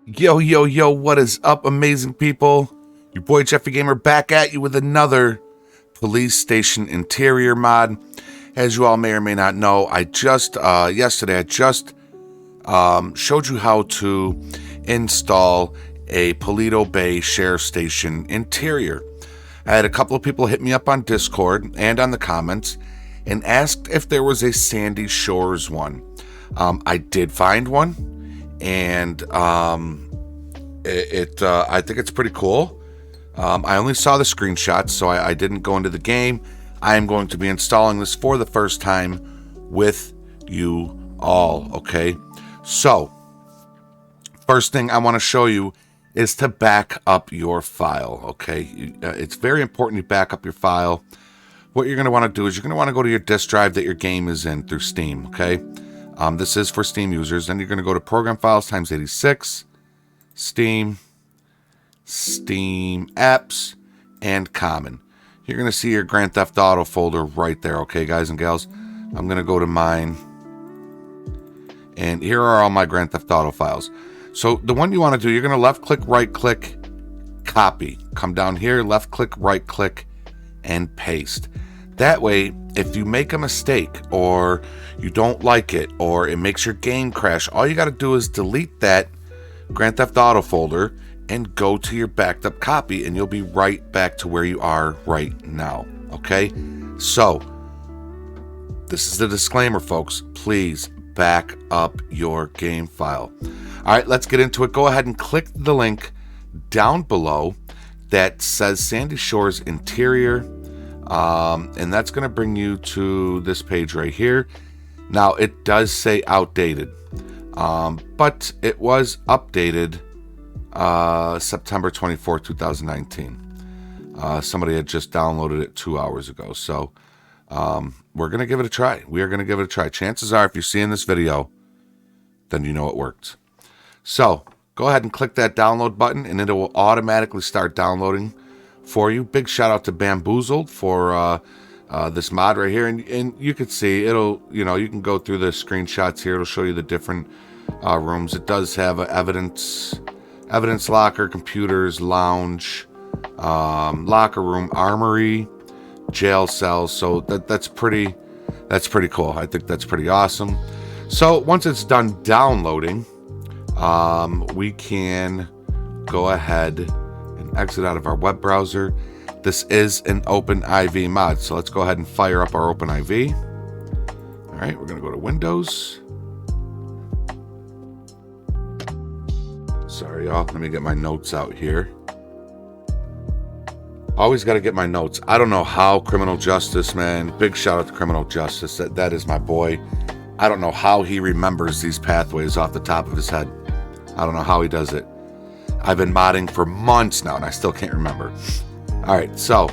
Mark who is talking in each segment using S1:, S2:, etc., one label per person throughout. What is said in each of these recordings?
S1: Yo, yo, yo, what is up, amazing people? Your boy Jeffy Gamer back at you with another police station interior mod. As you all may or may not know, yesterday I just showed you how to install a Paleto Bay Sheriff Station interior. I had a couple of people hit me up on Discord and on the comments and asked if there was a Sandy Shores one. I did find one. And I think it's pretty cool. I only saw the screenshots, so I didn't go into the game. I am going to be installing this for the first time with you all, okay? So, first thing I want to show you is to back up your file, okay? It's very important you back up your file. What you're going to want to do is you're going to want to go to your disk drive that your game is in through Steam, okay? This is for Steam users. Then you're going to go to Program Files times 86, Steam, Steam Apps, and Common. You're going to see your Grand Theft Auto folder right there, okay, guys and gals? I'm going to go to mine. And here are all my Grand Theft Auto files. So the one you want to do, you're going to left-click, right-click, copy. Come down here, left-click, right-click, and paste. That way, if you make a mistake or you don't like it or it makes your game crash, all you got to do is delete that Grand Theft Auto folder and go to your backed up copy and you'll be right back to where you are right now. Okay? So, this is the disclaimer, folks. Please back up your game file. All right, let's get into it. Go ahead and click the link down below that says Sandy Shores Interior. And that's going to bring you to this page right here. Now, it does say outdated, but it was updated September 24, 2019. Somebody had just downloaded it 2 hours ago. So we're going to give it a try. We are going to give it a try. Chances are, if you're seeing this video, then you know it worked. So go ahead and click that download button, and it will automatically start downloading for you. Big shout out to Bamboozled for this mod right here, and you can see it'll, you can go through the screenshots here. It'll show you the different rooms. It does have an evidence locker, computers, lounge, locker room, armory, jail cells. So that's pretty cool. I think that's pretty awesome. So once it's done downloading, we can go ahead exit out of our web browser. This is an OpenIV mod, so let's go ahead and fire up our OpenIV. All right, we're going to go to Windows. Sorry, y'all. Let me get my notes out here. Always got to get my notes. I don't know how Criminal Justice, man. Big shout out to Criminal Justice. That is my boy. I don't know how he remembers these pathways off the top of his head. I don't know how he does it. I've been modding for months now, and I still can't remember. All right, so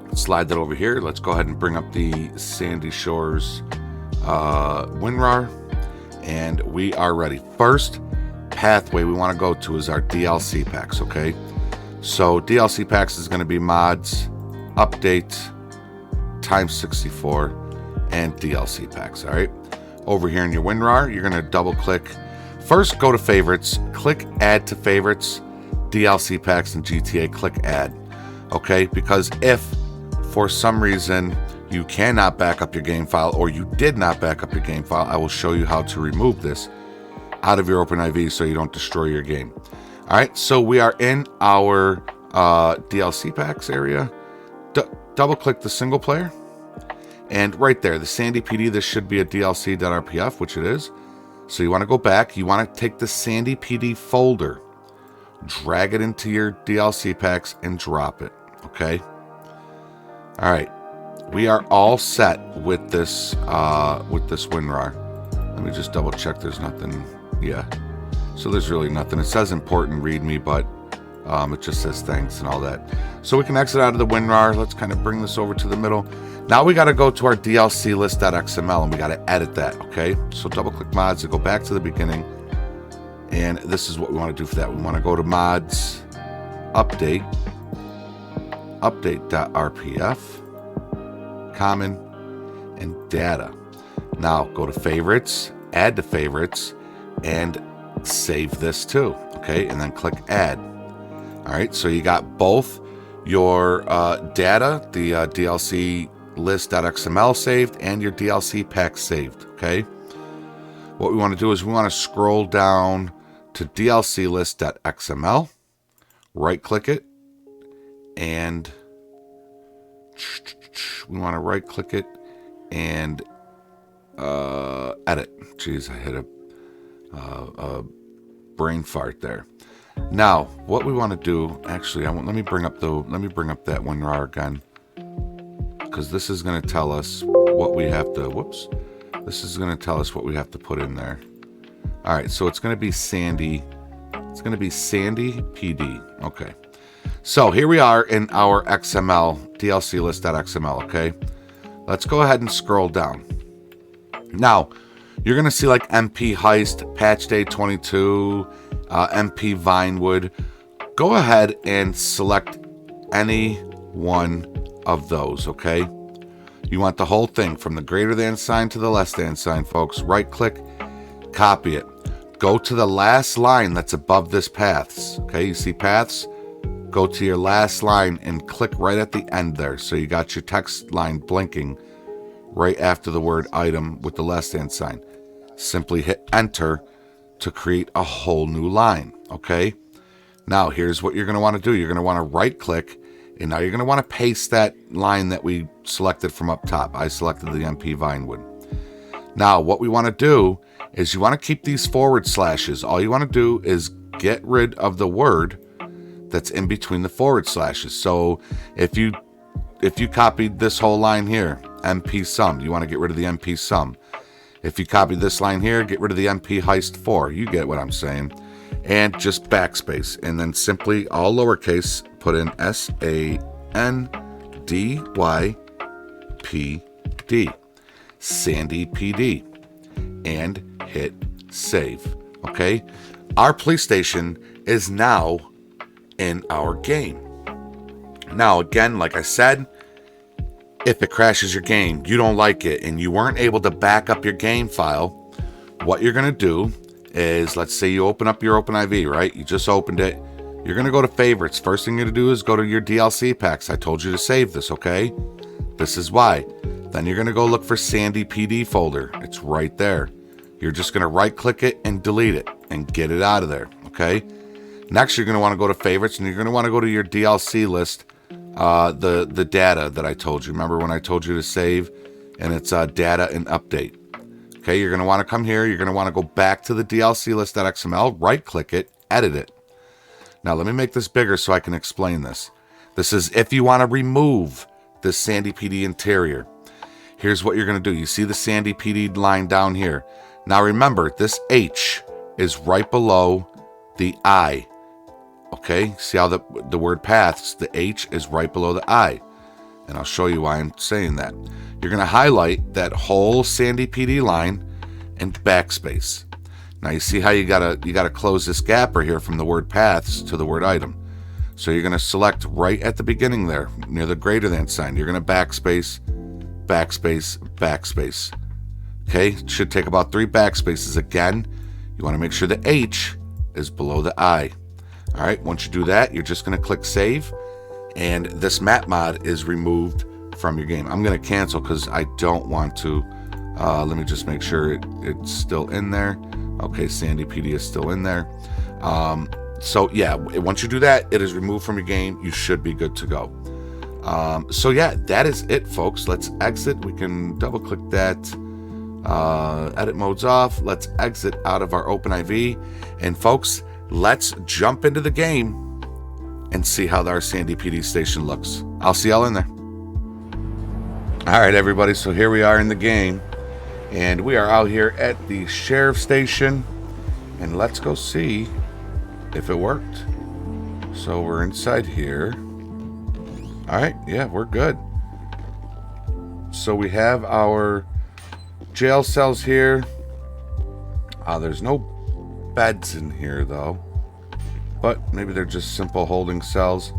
S1: let's slide that over here. Let's go ahead and bring up the Sandy Shores WinRAR, and we are ready. First pathway we want to go to is our DLC packs, okay? So DLC packs is going to be mods, update, times 64, and DLC packs, all right? Over here in your WinRAR, you're going to double-click. First, go to favorites, click add to favorites, DLC packs and GTA, click add. Okay, because if for some reason you cannot back up your game file or you did not back up your game file, I will show you how to remove this out of your OpenIV so you don't destroy your game. All right, so we are in our DLC packs area. Double click the single player, and right there, the Sandy PD, this should be a DLC.rpf, which it is. So you want to go back, you want to take the Sandy PD folder, drag it into your DLC packs, and drop it, okay? All right, we are all set with this WinRAR. Let me just double check there's nothing, yeah. So there's really nothing. It says important readme, but it just says thanks and all that. So we can exit out of the WinRAR. Let's kind of bring this over to the middle. Now we got to go to our DLC list.xml and we got to edit that, okay? So double click mods to go back to the beginning. And this is what we want to do for that. We want to go to mods, update, update.rpf, common, and data. Now go to favorites, add to favorites, and save this too, okay? And then click add. All right, so you got both your data, the DLC list.xml saved, and your DLC pack saved, okay? What we want to do is we want to scroll down to DLC list.xml, right click it, and we want to right click it and edit. Jeez, I hit a brain fart there. Now, what we want to do, actually, let me bring up that WinRAR again, because this is going to tell us what we have to. Whoops, this is going to tell us what we have to put in there. All right, so it's going to be Sandy. It's going to be Sandy PD. Okay, so here we are in our XML DLC list.xml. Okay, let's go ahead and scroll down. Now, you're going to see like MP Heist, Patch Day 22. MP Vinewood. Go ahead and select any one of those, okay? You want the whole thing from the greater than sign to the less than sign, folks. Right click, copy it. Go to the last line that's above this paths, okay? You see paths? Go to your last line and click right at the end there. So you got your text line blinking right after the word item with the less than sign. Simply hit enter to create a whole new line, okay? Now, here's what you're going to want to do. You're going to want to right click, and now you're going to want to paste that line that we selected from up top. I selected the MP Vinewood. Now, what we want to do is you want to keep these forward slashes. All you want to do is get rid of the word that's in between the forward slashes. So if you copied this whole line here, MP sum, you want to get rid of the MP sum. If you copy this line here, get rid of the MP Heist 4. You get what I'm saying. And just backspace. And then simply, all lowercase, put in SANDYPD. Sandy PD. And hit save. Okay? Our police station is now in our game. Now, again, like I said, if it crashes your game, you don't like it, and you weren't able to back up your game file, what you're going to do is, let's say you open up your OpenIV, right? You just opened it. You're going to go to favorites. First thing you're going to do is go to your DLC packs. I told you to save this, okay? This is why. Then you're going to go look for Sandy PD folder. It's right there. You're just going to right click it and delete it and get it out of there, okay? Next, you're going to want to go to favorites, and you're going to want to go to your DLC list. The data that I told you. Remember when I told you to save? And it's data and update. Okay, you're going to want to come here. You're going to want to go back to the DLC list.xml, right click it, edit it. Now let me make this bigger so I can explain this. This is if you want to remove this Sandy PD interior. Here's what you're going to do. You see the Sandy PD line down here. Now remember, this H is right below the I. Okay, see how the word paths, the H is right below the I. And I'll show you why I'm saying that. You're going to highlight that whole Sandy PD line and backspace. Now you see how you gotta close this gap right here from the word paths to the word item. So you're going to select right at the beginning there, near the greater than sign. You're going to backspace, backspace, backspace. Okay, it should take about 3 backspaces. Again, you want to make sure the H is below the I. All right, once you do that, you're just going to click save, and this map mod is removed from your game. I'm going to cancel because I don't want to. Let me just make sure it's still in there. Okay, Sandy PD is still in there. So yeah, once you do that, it is removed from your game. You should be good to go. So yeah, that is it, folks. Let's exit. We can double click that. Edit mode's off. Let's exit out of our OpenIV. And folks, let's jump into the game and see how our Sandy PD station looks. I'll see y'all in there. All right, everybody. So here we are in the game, and we are out here at the sheriff station, and let's go see if it worked. So we're inside here. All right. Yeah, we're good. So we have our jail cells here. There's no beds in here though, but maybe they're just simple holding cells.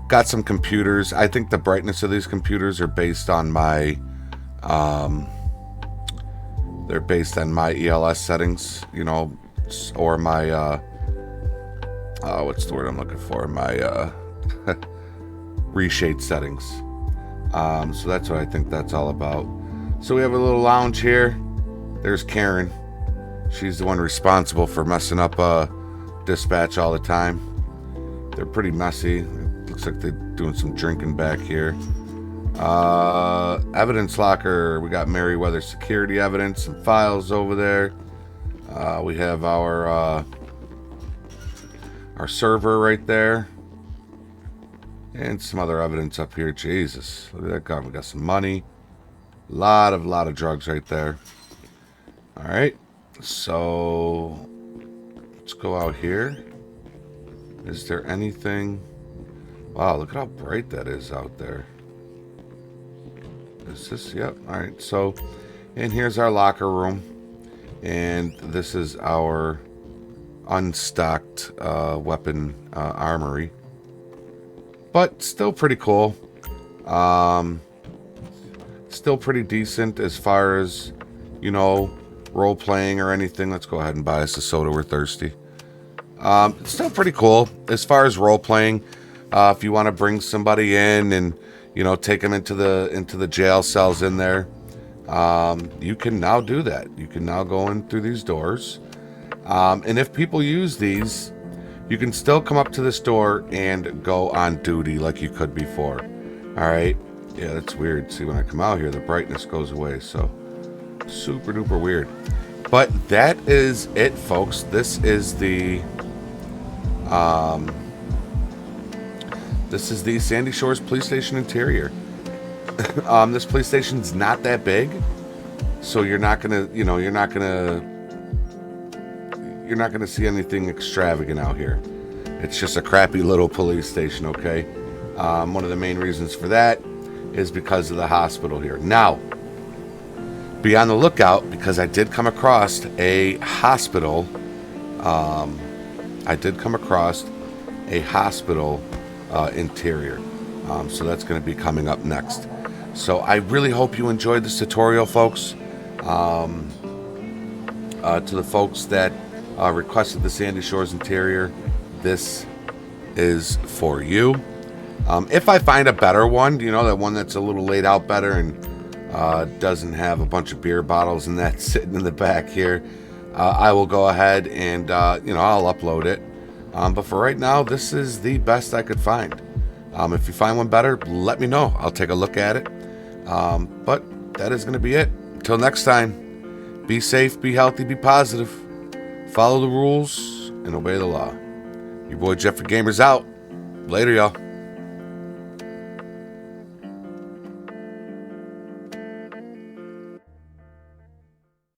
S1: Got some computers. I think the brightness of these computers are based on my they're based on my ELS settings. You know, notes or my what's the word I'm looking for? My reshade settings. So that's what I think that's all about. So we have a little lounge here. There's Karen. She's the one responsible for messing up dispatch all the time. They're pretty messy. It looks like they're doing some drinking back here. Evidence locker. We got Merriweather security evidence, some files over there. We have our server right there. And some other evidence up here. Jesus, look at that gun. We got some money. Lot of drugs right there. All right, so let's go out here. Is there anything? Wow, look at how bright that is out there. Is this? Yep. All right, so, and here's our locker room, and this is our unstocked weapon armory. But still pretty cool. Still pretty decent as far as, you know, role playing or anything. Let's go ahead and buy us a soda. We're thirsty. It's still pretty cool as far as role playing. If you want to bring somebody in and, you know, take them into the jail cells in there, you can now do that. You can now go in through these doors. And if people use these, you can still come up to this door and go on duty like you could before. All right. Yeah, that's weird. See, when I come out here, the brightness goes away. So super duper weird. But that is it, folks. This is the Sandy Shores Police Station interior. This police station's not that big, so you're not gonna see anything extravagant out here. It's just a crappy little police station, okay? One of the main reasons for that is because of the hospital here. Now, be on the lookout, because I did come across a hospital. Interior. So that's going to be coming up next. So I really hope you enjoyed this tutorial, folks. To the folks that requested the Sandy Shores interior, this is for you. If I find a better one, you know, that one that's a little laid out better and doesn't have a bunch of beer bottles and that sitting in the back here, I will go ahead and I'll upload it. But for right now, this is the best I could find. If you find one better, let me know. I'll take a look at it. But that is going to be it. Until next time, be safe, be healthy, be positive. Follow the rules and obey the law. Your boy Jeffrey Gamer's out. Later, y'all.